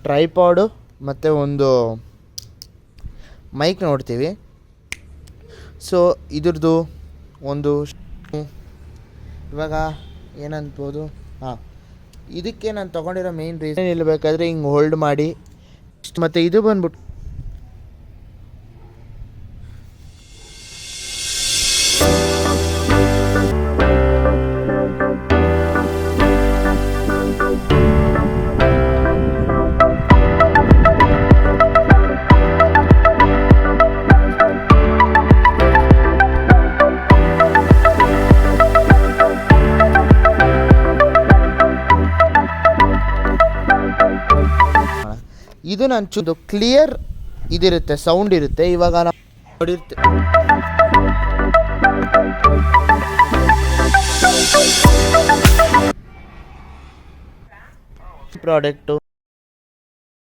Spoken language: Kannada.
ಟ್ರೈಪಾಡು ಮತ್ತು ಒಂದು ಮೈಕ್ ನೋಡ್ತೀವಿ. ಸೊ ಇದ್ರದ್ದು ಒಂದು ಇವಾಗ ಏನನ್ಬೋದು, ಇದಕ್ಕೆ ನಾನು ತೊಗೊಂಡಿರೋ ಮೇನ್ ರೀಸನ್ ಇಲ್ಲಬೇಕಾದ್ರೆ ಹಿಂಗೆ ಹೋಲ್ಡ್ ಮಾಡಿ, ಮತ್ತು ಇದು ಬಂದ್ಬಿಟ್ಟು ಇದು ನನ್ನ ಕ್ಲಿಯರ್ ಇದಿರುತ್ತೆ, ಸೌಂಡ್ ಇರುತ್ತೆ. ಇವಾಗ ನಾವು ನೋಡಿರ್ತೆ ಪ್ರಾಡಕ್ಟು